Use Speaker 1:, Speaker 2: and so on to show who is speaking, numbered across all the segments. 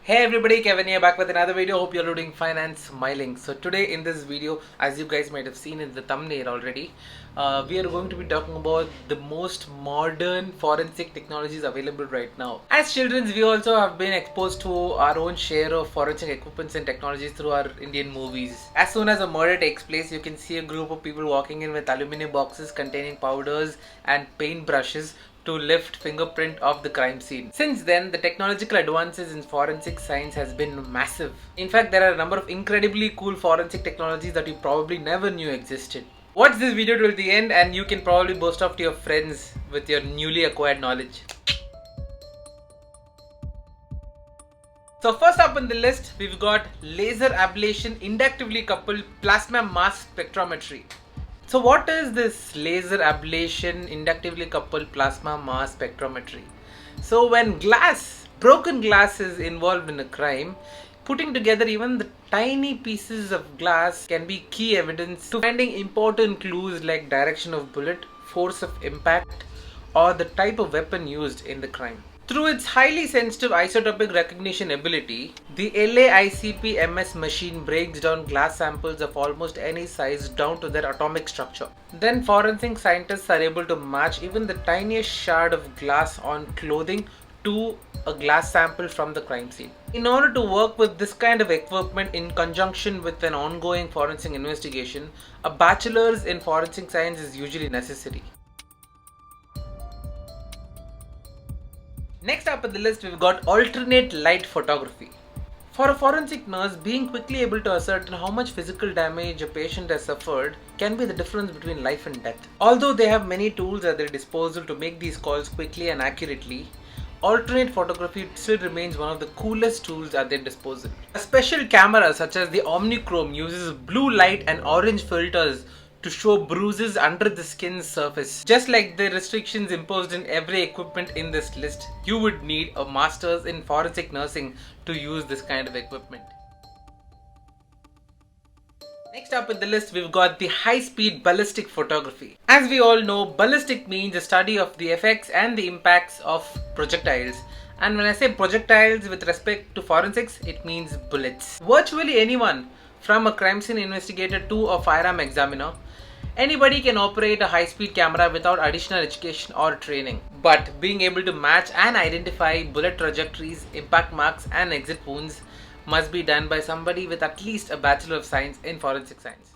Speaker 1: Hey everybody, Kevin here back with another video. Hope you're doing fine and smiling. So today in this video, as you guys might have seen in the thumbnail already, we are going to be talking about the most modern forensic technologies available right now. As children, we also have been exposed to our own share of forensic equipments and technologies through our Indian movies. As soon as a murder takes place, you can see a group of people walking in with aluminum boxes containing powders and paint brushes to lift fingerprint of the crime scene. Since then, the technological advances in forensic science has been massive. In fact, there are a number of incredibly cool forensic technologies that you probably never knew existed. Watch this video till the end and you can probably boast off to your friends with your newly acquired knowledge. So first up on the list, we've got laser ablation inductively coupled plasma mass spectrometry. So what is this laser ablation inductively coupled plasma mass spectrometry? So when broken glass is involved in a crime, putting together even the tiny pieces of glass can be key evidence to finding important clues like direction of bullet, force of impact, or the type of weapon used in the crime. Through its highly sensitive isotopic recognition ability, the LAICP-MS machine breaks down glass samples of almost any size down to their atomic structure. Then forensic scientists are able to match even the tiniest shard of glass on clothing to a glass sample from the crime scene. In order to work with this kind of equipment in conjunction with an ongoing forensic investigation, a bachelor's in forensic science is usually necessary. Next up on the list, we've got alternate light photography. For a forensic nurse, being quickly able to ascertain how much physical damage a patient has suffered can be the difference between life and death. Although they have many tools at their disposal to make these calls quickly and accurately, alternate photography still remains one of the coolest tools at their disposal. A special camera such as the Omnichrome uses blue light and orange filters to show bruises under the skin's surface. Just like the restrictions imposed in every equipment in this list, you would need a master's in forensic nursing to use this kind of equipment. Next up in the list, we've got the high-speed ballistic photography. As we all know, ballistic means the study of the effects and the impacts of projectiles. And when I say projectiles with respect to forensics, it means bullets. Virtually anyone, from a crime scene investigator to a firearm examiner, anybody can operate a high-speed camera without additional education or training. But being able to match and identify bullet trajectories, impact marks and exit wounds must be done by somebody with at least a Bachelor of Science in Forensic Science.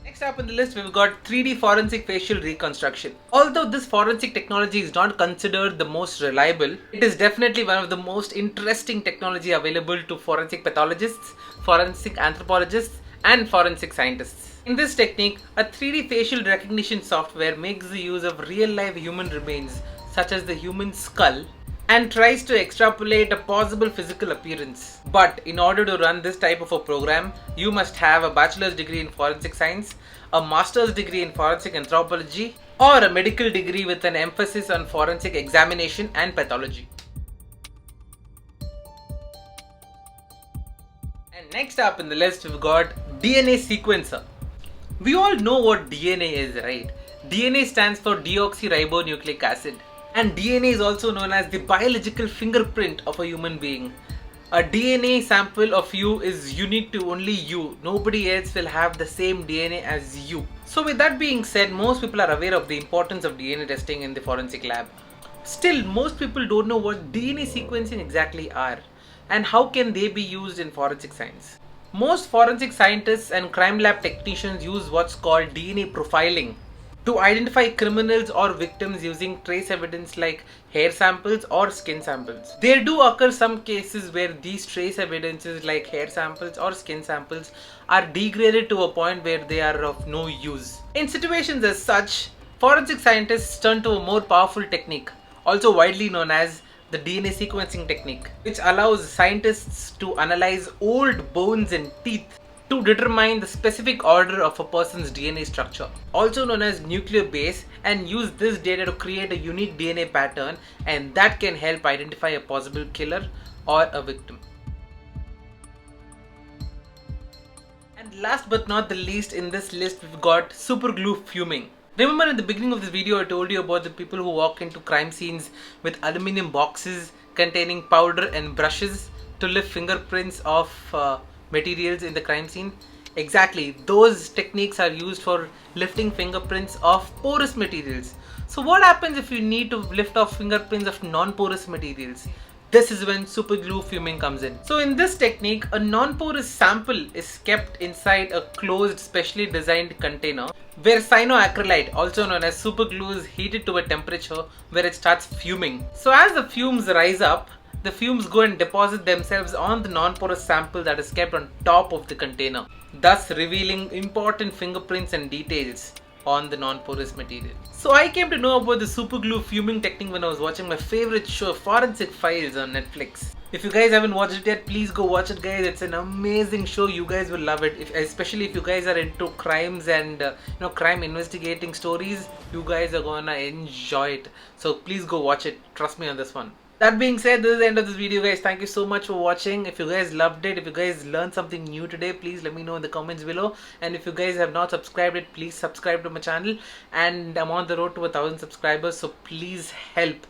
Speaker 1: Next up on the list, we've got 3D forensic facial reconstruction. Although this forensic technology is not considered the most reliable, it is definitely one of the most interesting technology available to forensic pathologists, forensic anthropologists, and forensic scientists. In this technique, a 3D facial recognition software makes the use of real-life human remains, such as the human skull, and tries to extrapolate a possible physical appearance. But in order to run this type of a program, you must have a bachelor's degree in forensic science, a master's degree in forensic anthropology, or a medical degree with an emphasis on forensic examination and pathology. And next up in the list, we've got DNA sequencer. We all know what DNA is, right? DNA stands for deoxyribonucleic acid. And DNA is also known as the biological fingerprint of a human being. A DNA sample of you is unique to only you. Nobody else will have the same DNA as you. So with that being said, most people are aware of the importance of DNA testing in the forensic lab. Still, most people don't know what DNA sequencing exactly are and how can they be used in forensic science. Most forensic scientists and crime lab technicians use what's called DNA profiling to identify criminals or victims using trace evidence like hair samples or skin samples. There do occur some cases where these trace evidences like hair samples or skin samples are degraded to a point where they are of no use. In situations as such, forensic scientists turn to a more powerful technique, also widely known as the DNA sequencing technique, which allows scientists to analyze old bones and teeth to determine the specific order of a person's DNA structure, also known as nuclear base, and use this data to create a unique DNA pattern, and that can help identify a possible killer or a victim. And last but not the least in this list, we've got Superglue Fuming. Remember in the beginning of this video I told you about the people who walk into crime scenes with aluminium boxes containing powder and brushes to lift fingerprints of materials in the crime scene? Exactly, those techniques are used for lifting fingerprints of porous materials. So what happens if you need to lift off fingerprints of non-porous materials? This is when superglue fuming comes in. So in this technique, a non-porous sample is kept inside a closed, specially designed container where cyanoacrylate, also known as superglue, is heated to a temperature where it starts fuming. So as the fumes rise up, the fumes go and deposit themselves on the non-porous sample that is kept on top of the container, thus revealing important fingerprints and details on the non-porous material. So I came to know about the superglue fuming technique when I was watching my favorite show, Forensic Files, on Netflix. If you guys haven't watched it yet, please go watch it, guys. It's an amazing show. You guys will love it. Especially if you guys are into crimes and crime investigating stories, you guys are gonna enjoy it. So please go watch it. Trust me on this one. That being said, this is the end of this video, guys. Thank you so much for watching. If you guys loved it, if you guys learned something new today, please let me know in the comments below. And if you guys have not subscribed it, please subscribe to my channel. And I'm on the road to 1,000 subscribers, so please help